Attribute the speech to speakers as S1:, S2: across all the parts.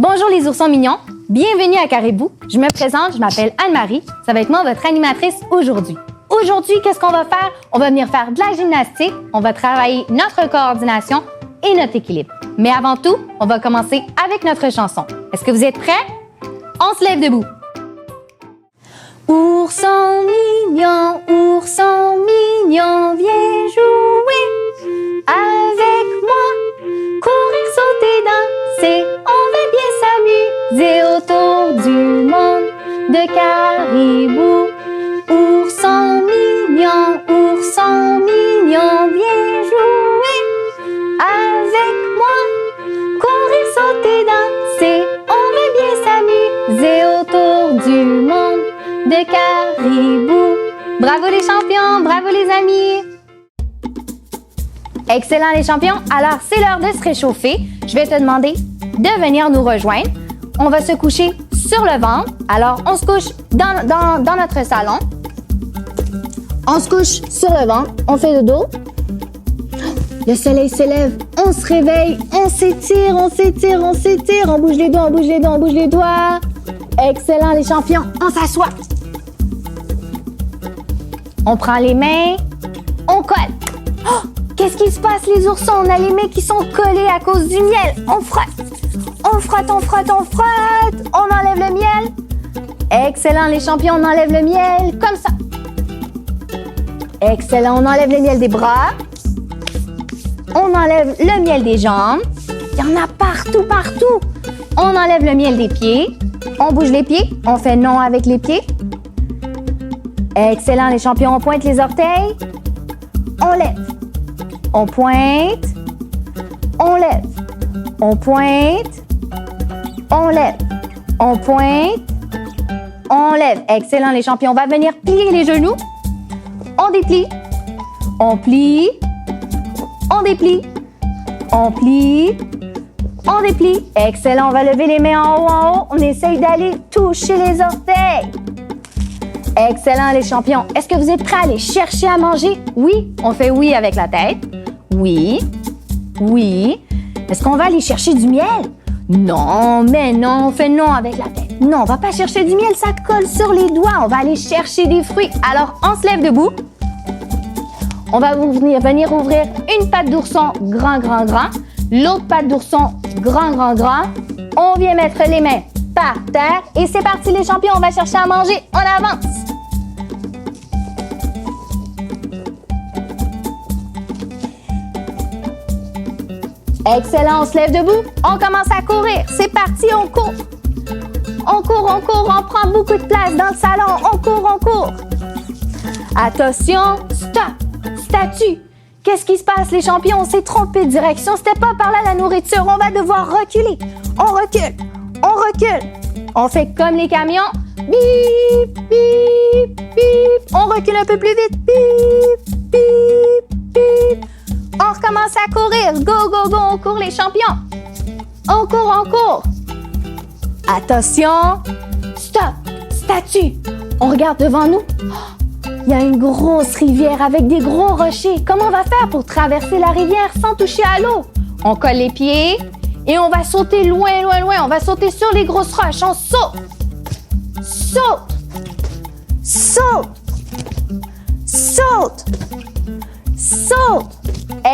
S1: Bonjour les oursons mignons, bienvenue à Caribou. Je me présente, je m'appelle Anne-Marie. Ça va être moi votre animatrice aujourd'hui. Aujourd'hui, qu'est-ce qu'on va faire? On va venir faire de la gymnastique, on va travailler notre coordination et notre équilibre. Mais avant tout, on va commencer avec notre chanson. Est-ce que vous êtes prêts? On se lève debout. Ourson mignon, viens jouer avec moi. Courir, sauter, danser, on va bien s'amuser autour du monde de Caribou. Ourson mignon, viens jouer avec moi. Courir, sauter, danser, on va bien s'amuser autour du monde de Caribou. Bravo les champions, bravo les amis! Excellent les champions, alors c'est l'heure de se réchauffer. Je vais te demander de venir nous rejoindre. On va se coucher sur le ventre. Alors on se couche dans notre salon. On se couche sur le ventre, on fait le dos. Le soleil se lève, on se réveille, on s'étire, on bouge les doigts, on bouge les doigts. Excellent les champions, on s'assoit. On prend les mains, on colle. Oh, qu'est-ce qui se passe les oursons? On a les mains qui sont collées à cause du miel. On frotte, on enlève le miel. Excellent les champions, on enlève le miel comme ça. Excellent, on enlève le miel des bras. On enlève le miel des jambes. Il y en a partout. On enlève le miel des pieds. On bouge les pieds. On fait non avec les pieds. Excellent, les champions. On pointe les orteils. On lève. On pointe. On lève. On pointe. On lève. On pointe. On lève. Excellent, les champions. On va venir plier les genoux. On déplie. On plie. On déplie. On plie. On déplie. Excellent. On va lever les mains en haut. On essaye d'aller toucher les orteils. Excellent, les champions. Est-ce que vous êtes prêts à aller chercher à manger? Oui. On fait oui avec la tête. Oui. Oui. Est-ce qu'on va aller chercher du miel? Non, mais non. On fait non avec la tête. Non, on va pas chercher du miel. Ça colle sur les doigts. On va aller chercher des fruits. Alors, on se lève debout. On va venir ouvrir une patte d'ourson grand. L'autre patte d'ourson grand. On vient mettre les mains par terre. Et c'est parti les champions, on va chercher à manger. On avance. Excellent, on se lève debout. On commence à courir. C'est parti, on court. On prend beaucoup de place dans le salon. On court. Attention, stop. Statue. Qu'est-ce qui se passe, les champions? On s'est trompé de direction. C'était pas par là la nourriture. On va devoir reculer. On recule. On fait comme les camions. Bip. On recule un peu plus vite. Bip. On recommence à courir. Go. On court, les champions. On court. Attention. Stop. Statue. On regarde devant nous. Il y a une grosse rivière avec des gros rochers. Comment on va faire pour traverser la rivière sans toucher à l'eau? On colle les pieds et on va sauter loin. On va sauter sur les grosses roches. On saute.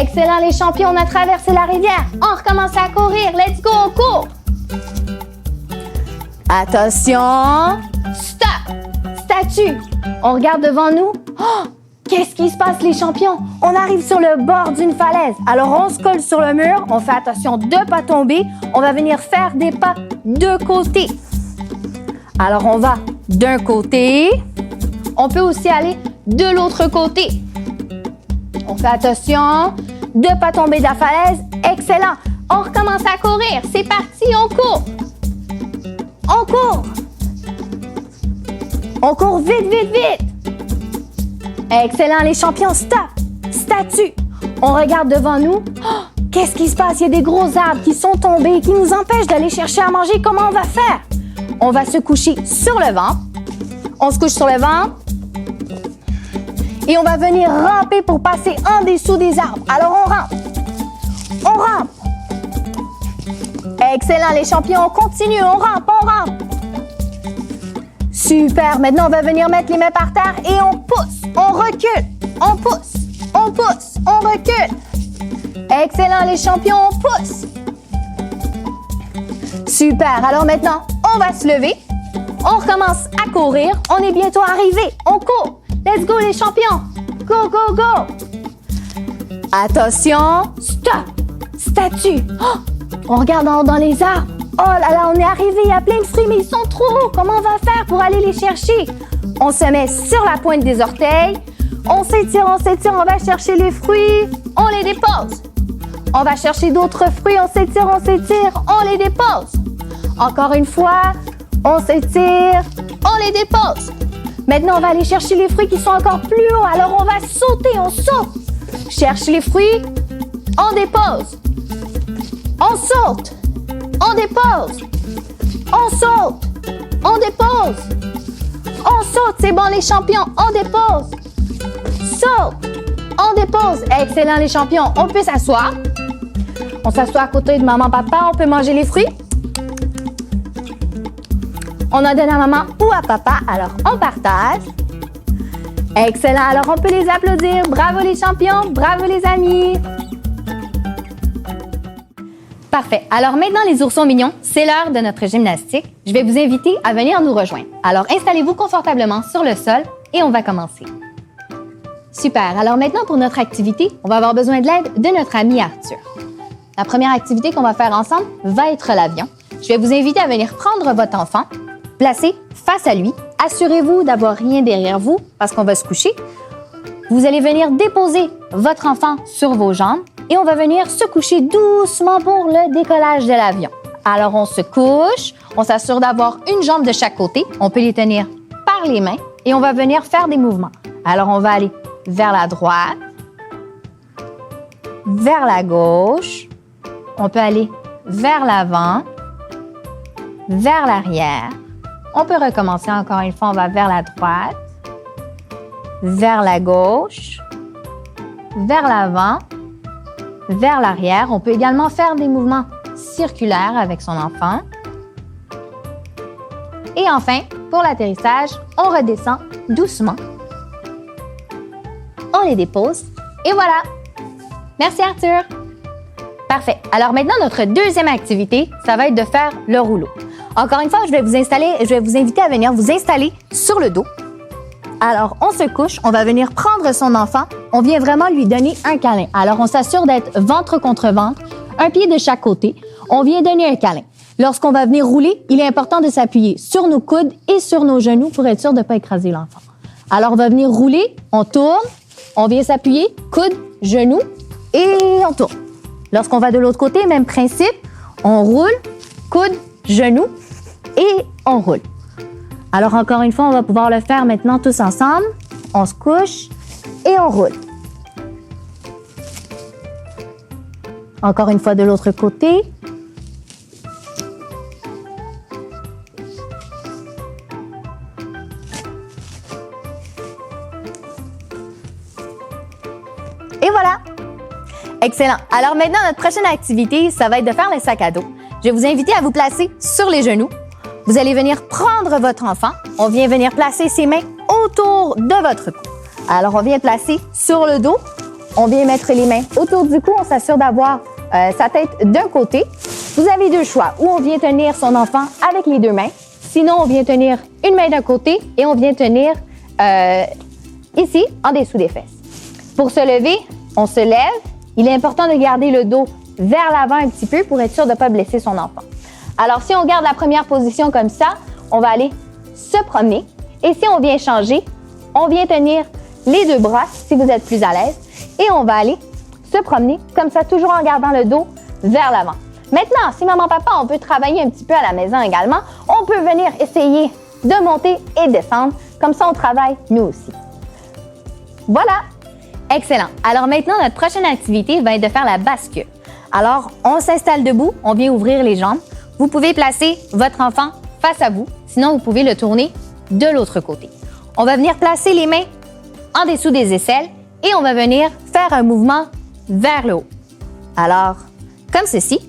S1: Excellent les champions, on a traversé la rivière. On recommence à courir. Let's go, on court. Attention. Stop. Statue. On regarde devant nous. Oh, qu'est-ce qui se passe, les champions? On arrive sur le bord d'une falaise. Alors, on se colle sur le mur. On fait attention de ne pas tomber. On va venir faire des pas de côté. Alors, on va d'un côté. On peut aussi aller de l'autre côté. On fait attention de ne pas tomber de la falaise. Excellent. On recommence à courir. C'est parti, on court. On court vite. Excellent, les champions, stop. Statue. On regarde devant nous. Oh, qu'est-ce qui se passe? Il y a des gros arbres qui sont tombés, qui nous empêchent d'aller chercher à manger. Comment on va faire? On va se coucher sur le ventre. On se couche sur le ventre. Et on va venir ramper pour passer en dessous des arbres. Alors, on rampe. Excellent, les champions, on continue, on rampe, on rampe. Super, maintenant on va venir mettre les mains par terre et on pousse, on recule, on pousse, on pousse, on recule. Excellent, les champions, on pousse. Super, alors maintenant, on va se lever. On recommence à courir. On est bientôt arrivé. On court. Let's go, les champions. Go, go, go. Attention. Stop. Statue. Oh, on regarde dans les arbres. Oh là là, on est arrivé. Il y a plein de fruits, mais ils sont trop hauts. Comment on va faire pour aller les chercher? On se met sur la pointe des orteils. On s'étire, on va chercher les fruits. On les dépose. On va chercher d'autres fruits. On s'étire, on les dépose. Encore une fois. On s'étire, on les dépose. Maintenant, on va aller chercher les fruits qui sont encore plus hauts. Alors, on va sauter, on saute. Cherche les fruits, on dépose. On saute, on dépose. On saute, on dépose. On saute, c'est bon les champions, on dépose. Saute, on dépose. Excellent les champions, on peut s'asseoir. On s'assoit à côté de maman, papa, on peut manger les fruits. On en donne à maman ou à papa, alors on partage. Excellent, alors on peut les applaudir. Bravo les champions, bravo les amis. Parfait, alors maintenant les oursons mignons, c'est l'heure de notre gymnastique. Je vais vous inviter à venir nous rejoindre. Alors installez-vous confortablement sur le sol et on va commencer. Super, alors maintenant pour notre activité, on va avoir besoin de l'aide de notre ami Arthur. La première activité qu'on va faire ensemble va être l'avion. Je vais vous inviter à venir prendre votre enfant, placez face à lui. Assurez-vous d'avoir rien derrière vous parce qu'on va se coucher. Vous allez venir déposer votre enfant sur vos jambes et on va venir se coucher doucement pour le décollage de l'avion. Alors, on se couche, on s'assure d'avoir une jambe de chaque côté. On peut les tenir par les mains et on va venir faire des mouvements. Alors, on va aller vers la droite, vers la gauche. On peut aller vers l'avant, vers l'arrière. On peut recommencer encore une fois, on va vers la droite, vers la gauche, vers l'avant, vers l'arrière. On peut également faire des mouvements circulaires avec son enfant. Et enfin, pour l'atterrissage, on redescend doucement. On les dépose et voilà! Merci Arthur! Parfait. Alors maintenant, notre deuxième activité, ça va être de faire le rouleau. Encore une fois, je vais vous inviter à venir vous installer sur le dos. Alors, on se couche, on va venir prendre son enfant, on vient vraiment lui donner un câlin. Alors, on s'assure d'être ventre contre ventre, un pied de chaque côté. On vient donner un câlin. Lorsqu'on va venir rouler, il est important de s'appuyer sur nos coudes et sur nos genoux pour être sûr de ne pas écraser l'enfant. Alors, on va venir rouler, on tourne, on vient s'appuyer, coude, genoux et on tourne. Lorsqu'on va de l'autre côté, même principe, on roule, coude, genoux et on roule. Alors, encore une fois, on va pouvoir le faire maintenant tous ensemble. On se couche et on roule. Encore une fois de l'autre côté. Et voilà! Excellent. Alors maintenant, notre prochaine activité, ça va être de faire le sac à dos. Je vais vous inviter à vous placer sur les genoux. Vous allez venir prendre votre enfant. On vient venir placer ses mains autour de votre cou. Alors, on vient placer sur le dos. On vient mettre les mains autour du cou. On s'assure d'avoir sa tête d'un côté. Vous avez deux choix. Ou on vient tenir son enfant avec les deux mains. Sinon, on vient tenir une main d'un côté et on vient tenir ici, en dessous des fesses. Pour se lever, on se lève. Il est important de garder le dos vers l'avant un petit peu pour être sûr de ne pas blesser son enfant. Alors, si on garde la première position comme ça, on va aller se promener. Et si on vient changer, on vient tenir les deux bras si vous êtes plus à l'aise. Et on va aller se promener comme ça, toujours en gardant le dos vers l'avant. Maintenant, si maman, papa, on peut travailler un petit peu à la maison également, on peut venir essayer de monter et descendre. Comme ça, on travaille nous aussi. Voilà! Excellent. Alors maintenant, notre prochaine activité va être de faire la bascule. Alors, on s'installe debout, on vient ouvrir les jambes. Vous pouvez placer votre enfant face à vous, sinon vous pouvez le tourner de l'autre côté. On va venir placer les mains en dessous des aisselles et on va venir faire un mouvement vers le haut. Alors, comme ceci.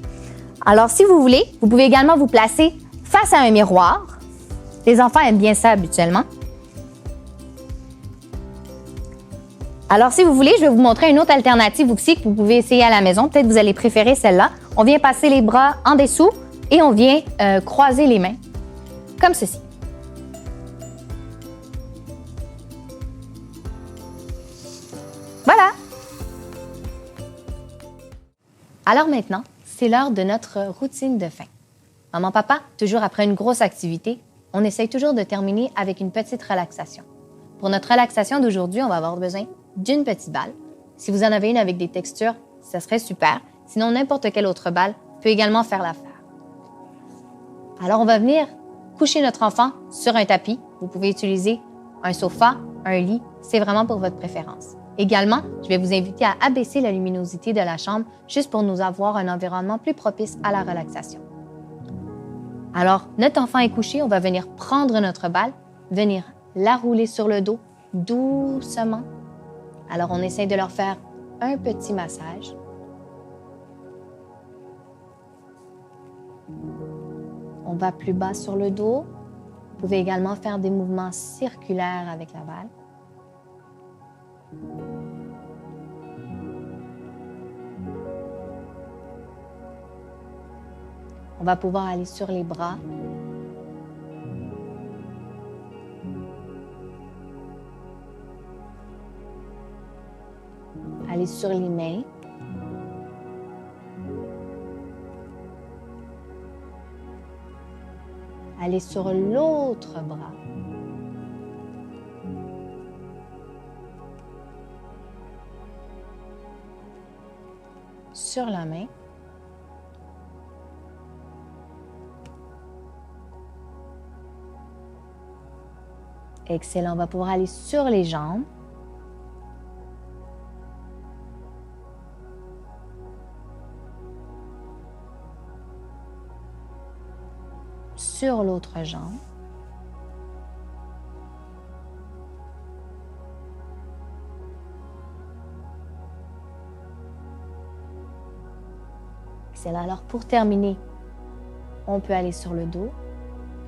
S1: Alors, si vous voulez, vous pouvez également vous placer face à un miroir. Les enfants aiment bien ça habituellement. Alors, si vous voulez, je vais vous montrer une autre alternative aussi que vous pouvez essayer à la maison. Peut-être que vous allez préférer celle-là. On vient passer les bras en dessous et on vient croiser les mains, comme ceci. Voilà! Alors maintenant, c'est l'heure de notre routine de fin. Maman, papa, toujours après une grosse activité, on essaye toujours de terminer avec une petite relaxation. Pour notre relaxation d'aujourd'hui, on va avoir besoin d'une petite balle. Si vous en avez une avec des textures, ça serait super. Sinon, n'importe quelle autre balle peut également faire l'affaire. Alors, on va venir coucher notre enfant sur un tapis. Vous pouvez utiliser un sofa, un lit, c'est vraiment pour votre préférence. Également, je vais vous inviter à abaisser la luminosité de la chambre juste pour nous avoir un environnement plus propice à la relaxation. Alors, notre enfant est couché, on va venir prendre notre balle, venir la rouler sur le dos doucement. Alors, on essaie de leur faire un petit massage. On va plus bas sur le dos. Vous pouvez également faire des mouvements circulaires avec la balle. On va pouvoir aller sur les bras. Aller sur les mains. Aller sur l'autre bras. Sur la main. Excellent, on va pouvoir aller sur les jambes. Sur l'autre jambe. Excellent. Alors pour terminer, on peut aller sur le dos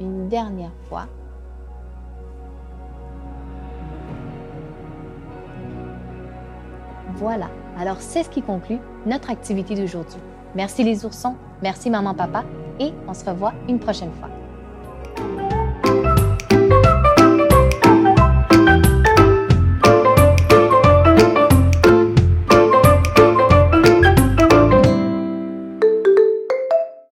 S1: une dernière fois. Voilà. Alors c'est ce qui conclut notre activité d'aujourd'hui. Merci les oursons, merci maman, papa et on se revoit une prochaine fois.